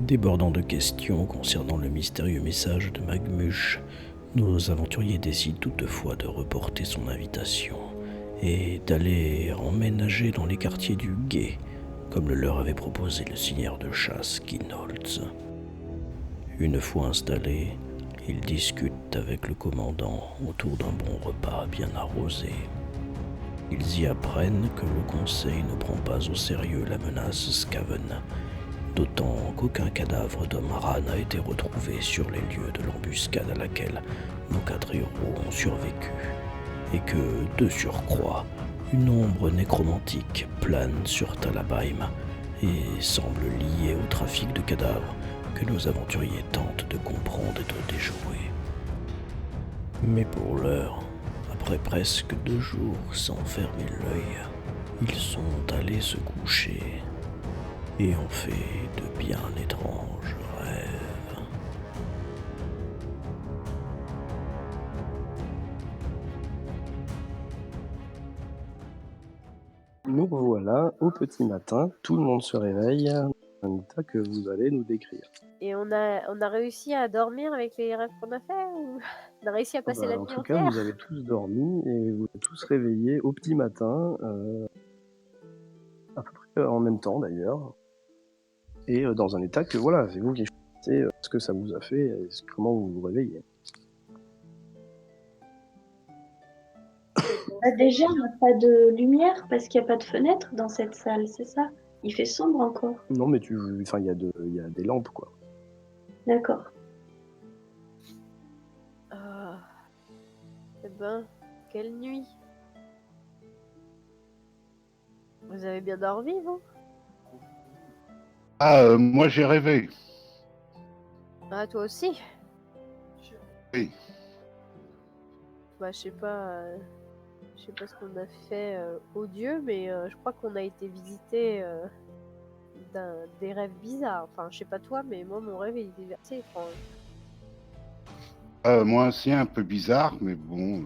Débordant de questions concernant le mystérieux message de Magmush, nos aventuriers décident toutefois de reporter son invitation et d'aller emménager dans les quartiers du Guet, comme le leur avait proposé le seigneur de chasse Kinholz. Une fois installés, ils discutent avec le commandant autour d'un bon repas bien arrosé. Ils y apprennent que le conseil ne prend pas au sérieux la menace Skaven, d'autant qu'aucun cadavre d'homme rat n'a été retrouvé sur les lieux de l'embuscade à laquelle nos 4 héros ont survécu, et que, de surcroît, une ombre nécromantique plane sur Talabheim et semble liée au trafic de cadavres que nos aventuriers tentent de comprendre et de déjouer. Mais pour l'heure, après presque 2 jours sans fermer l'œil, ils sont allés se coucher et ont fait de bien étranges rêves. Nous voilà au petit matin, tout le monde se réveille, un état que vous allez nous décrire. Et on a réussi à dormir avec les rêves qu'on a fait ou on a réussi à passer la En nuit tout cas, entière? vous avez tous dormi et vous êtes tous réveillés au petit matin, à peu près en même temps d'ailleurs, et dans un état que voilà, c'est vous qui choisissez ce que ça vous a fait et comment vous vous réveillez. Déjà, on n'a pas de lumière parce qu'il n'y a pas de fenêtre dans cette salle, c'est ça? Il fait sombre encore. Non, mais il y a des lampes quoi. D'accord. Ah. Eh ben, quelle nuit. Vous avez bien dormi, vous? Moi j'ai rêvé. Ah, toi aussi? Oui. Bah, je sais pas ce qu'on a fait aux dieux, mais je crois qu'on a été visité des rêves bizarres. Enfin, je sais pas toi, mais moi, mon rêve, il était assez étrange. Moi aussi un peu bizarre, mais bon,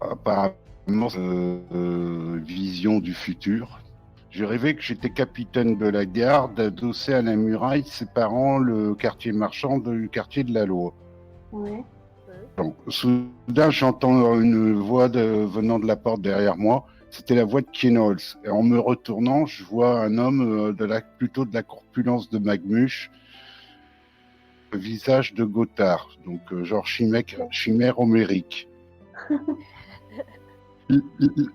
apparemment vision du futur. J'ai rêvé que j'étais capitaine de la garde, adossé à la muraille séparant le quartier marchand du quartier de la Loi. Ouais. Donc, soudain, j'entends une voix venant de la porte derrière moi. C'était la voix de Kinholz. Et en me retournant, je vois un homme plutôt de la corpulence de Magmush, le visage de Gothard, donc genre chimère homérique.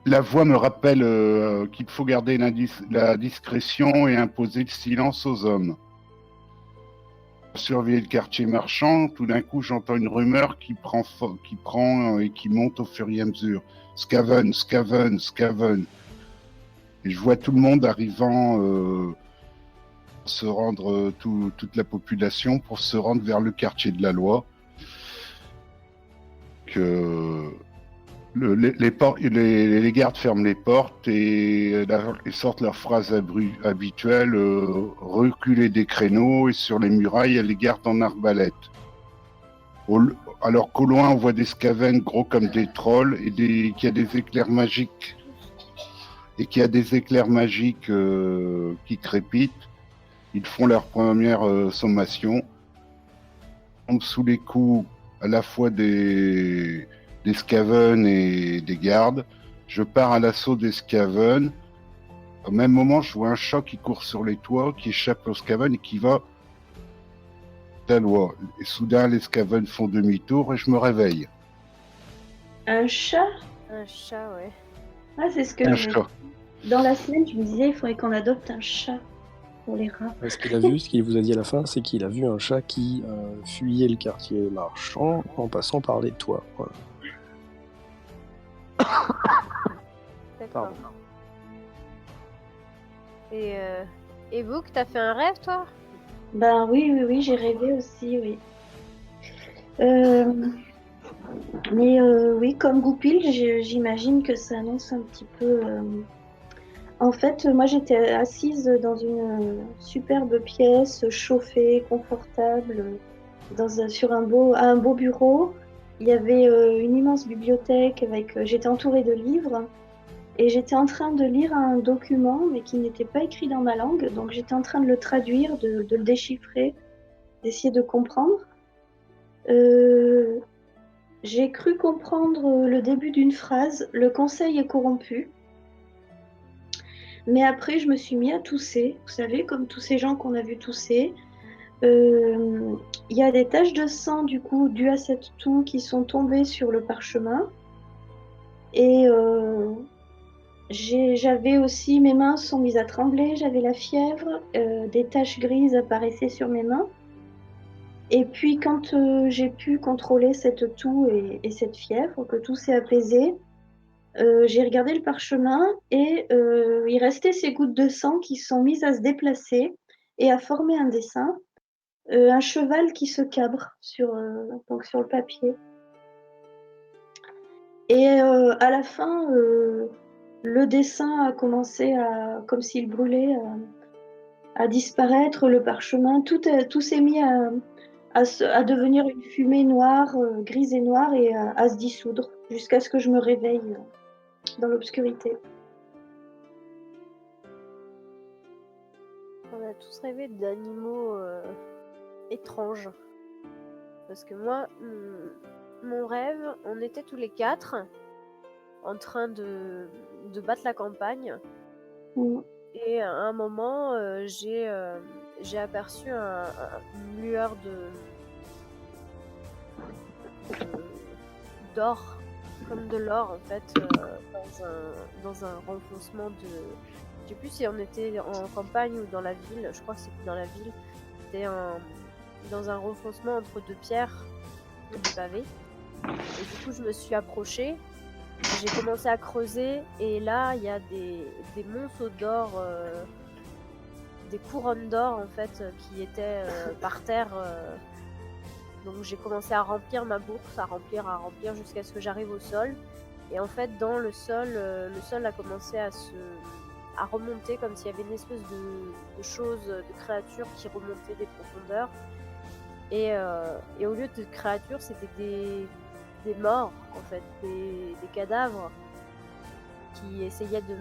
La voix me rappelle qu'il faut garder la discrétion et imposer le silence aux hommes. Surveiller le quartier marchand, tout d'un coup j'entends une rumeur qui prend et qui monte au fur et à mesure. Skaven, Skaven, Skaven. Et je vois tout le monde arrivant se rendre, toute la population pour se rendre vers le quartier de la Loi. Les gardes ferment les portes et sortent leurs phrases habituelles, reculer des créneaux, et sur les murailles, il y a les gardes en arbalète. Alors qu'au loin, on voit des Skaven gros comme des trolls et qu'il y a des éclairs magiques qui crépitent. Ils font leur première sommation, tombent sous les coups à la fois des Skaven et des gardes. Je pars à l'assaut des Skaven. Au même moment, je vois un chat qui court sur les toits, qui échappe aux Skaven et qui va à la Loi. Et soudain, les Skaven font demi-tour et je me réveille. Un chat? Un chat, ouais. Ah, c'est ce que dans la semaine, je me disais, il faudrait qu'on adopte un chat pour les rats. Ce qu'il vous a dit à la fin, c'est qu'il a vu un chat qui fuyait le quartier marchand en passant par les toits. Voilà. D'accord. Et vous, que t'as fait un rêve, toi? Ben oui, j'ai rêvé aussi, oui. Mais oui, comme Goupil, j'imagine que ça annonce un petit peu. En fait, moi j'étais assise dans une superbe pièce, chauffée, confortable, sur un beau bureau. Il y avait une immense bibliothèque j'étais entourée de livres. et j'étais en train de lire un document, mais qui n'était pas écrit dans ma langue. Donc j'étais en train de le traduire, de le déchiffrer, d'essayer de comprendre. J'ai cru comprendre le début d'une phrase, « Le conseil est corrompu ». Mais après, je me suis mis à tousser, vous savez, comme tous ces gens qu'on a vu tousser. Il y a des taches de sang, du coup, dues à cette toux, qui sont tombées sur le parchemin. Et j'avais aussi, mes mains sont mises à trembler, j'avais la fièvre, des taches grises apparaissaient sur mes mains. Et puis, quand j'ai pu contrôler cette toux et cette fièvre, que tout s'est apaisé, j'ai regardé le parchemin et il restait ces gouttes de sang qui sont mises à se déplacer et à former un dessin, un cheval qui se cabre donc sur le papier. Et à la fin, le dessin a commencé comme s'il brûlait, à disparaître, le parchemin, tout s'est mis à devenir une fumée noire, grise et noire, et à se dissoudre, jusqu'à ce que je me réveille dans l'obscurité. On a tous rêvé d'animaux étranges. Parce que moi, mon rêve, on était tous les 4 en train de battre la campagne. Et à un moment, j'ai aperçu une lueur d'or, comme de l'or en fait, dans un renfoncement de... Je sais plus si on était en campagne ou dans la ville, je crois que c'était dans la ville. C'était dans un renfoncement entre 2 pierres et des pavés. Et du coup, je me suis approchée, j'ai commencé à creuser, et là, il y a des monceaux d'or, des couronnes d'or en fait, qui étaient par terre. Donc j'ai commencé à remplir ma bourse, à remplir jusqu'à ce que j'arrive au sol. Et en fait, dans le sol a commencé à remonter, comme s'il y avait une espèce de chose, de créature qui remontait des profondeurs. Et au lieu de créatures, c'était des morts, en fait, des cadavres qui essayaient de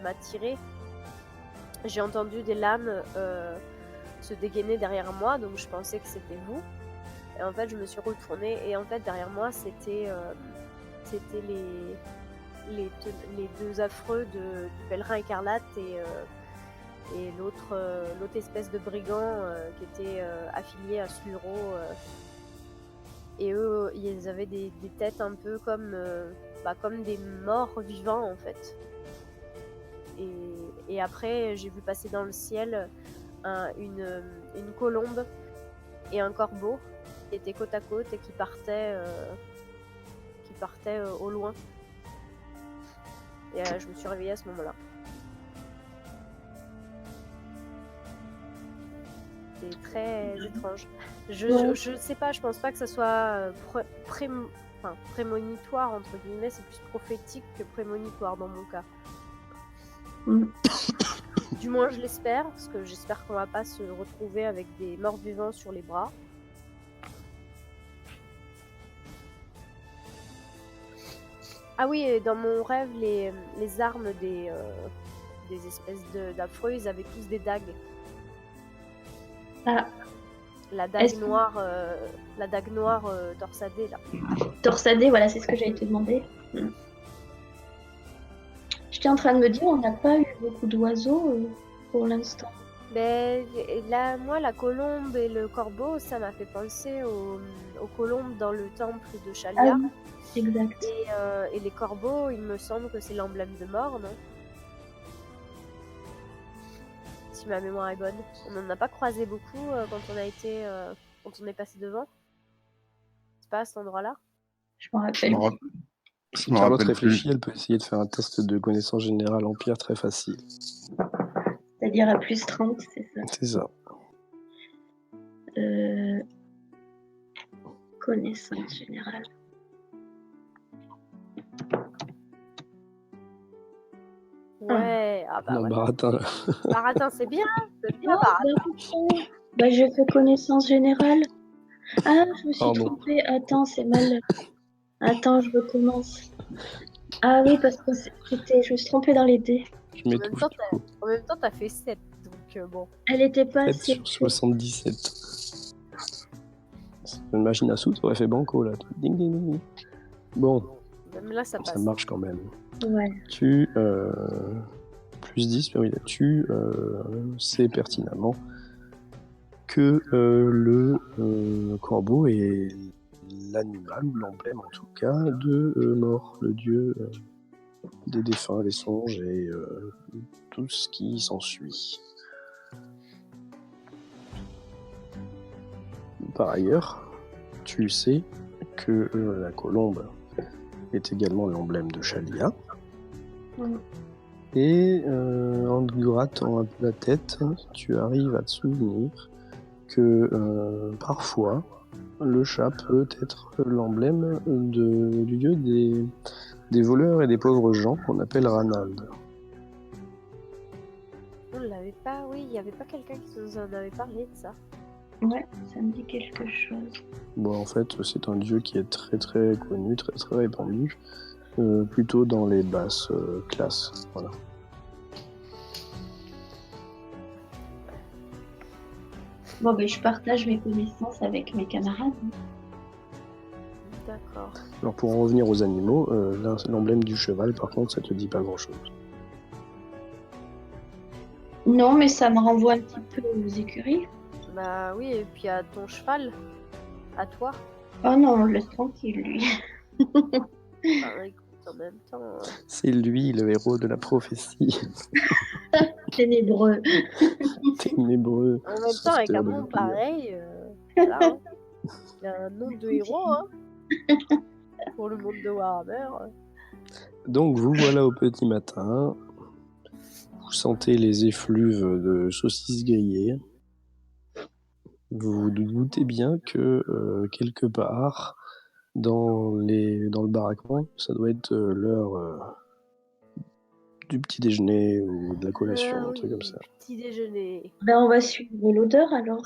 m'attirer. J'ai entendu des lames se dégainer derrière moi, donc je pensais que c'était vous. Et en fait, je me suis retournée, et en fait, derrière moi, c'était les 2 affreux du pèlerin écarlate et l'autre espèce de brigand qui était affilié à Sluro. Et eux, ils avaient des têtes un peu comme des morts vivants en fait. Et après, j'ai vu passer dans le ciel une colombe et un corbeau qui étaient côte à côte et qui partaient au loin. Et je me suis réveillée à ce moment-là. C'est très étrange. Je sais pas, je pense pas que ça soit prémonitoire entre guillemets, c'est plus prophétique que prémonitoire dans mon cas. Du moins je l'espère, parce que j'espère qu'on va pas se retrouver avec des morts vivants sur les bras. Ah oui, et dans mon rêve, les armes des espèces d'affreux, ils avaient tous des dagues. Ah. La dague noire torsadée là. Torsadée, voilà, c'est ce que j'allais te demander. J'étais en train de me dire, on n'a pas eu beaucoup d'oiseaux pour l'instant. Mais là, moi, la colombe et le corbeau, ça m'a fait penser aux colombes dans le temple de Chalia. Ah oui, exact. Et les corbeaux, il me semble que c'est l'emblème de mort, non? Si ma mémoire est bonne. On n'en a pas croisé beaucoup quand on est passé devant. C'est pas à cet endroit-là? Je m'en rappelle. Si Charlotte réfléchit, elle peut essayer de faire un test de connaissance générale empire très facile. C'est-à-dire à plus 30, c'est ça? C'est ça. Connaissance générale. Ouais, Baratin, là. Baratin, c'est bien, Baratin. J'ai fait connaissance générale. Ah, je me suis trompée. Attends, c'est mal. Attends, je recommence. Ah oui, parce que je me suis trompée dans les dés. Je En même m'étouffe temps, du coup. t'as fait 7. Donc bon. Elle était pas 7 assez. sur 77. Une machine à sous, t'aurais fait banco là. Ding ding ding. Bon, Même là, ça ça passe. marche quand même. Ouais. Tu plus 10, oui, tu sais pertinemment que le corbeau est l'animal, ou l'emblème en tout cas, de Mort, le dieu des défunts, des songes et tout ce qui s'ensuit. Par ailleurs, tu sais que la colombe est également l'emblème de Chalia. Mm. Et en te grattant un peu la tête, tu arrives à te souvenir que parfois, le chat peut être l'emblème du dieu des voleurs et des pauvres gens qu'on appelle Ranald. On l'avait pas, oui, il y avait pas quelqu'un qui nous en avait parlé de ça. Ouais, ça me dit quelque chose. Bon, en fait, c'est un dieu qui est très très connu, très très répandu, plutôt dans les basses classes. Voilà. Bon, ben, je partage mes connaissances avec mes camarades. D'accord. Alors pour en revenir aux animaux, l'emblème du cheval, par contre, ça te dit pas grand-chose. Non, mais ça me renvoie un petit peu aux écuries. Bah oui, et puis à ton cheval, à toi. Oh non, on le laisse tranquille, lui. Bah, écoute, en même temps, C'est lui le héros de la prophétie. Ténébreux. Ténébreux. en même temps, avec sorteur un de nom l'Empire. pareil, voilà, hein. Il y a un nom de héros, hein, pour le monde de Warhammer. Donc vous voilà au petit matin. Vous sentez les effluves de saucisses grillées. Vous vous doutez bien que quelque part dans le baraquement, ça doit être l'heure du petit déjeuner ou de la collation, Ah un truc oui, comme ça. petit déjeuner. Ben, on va suivre l'odeur alors.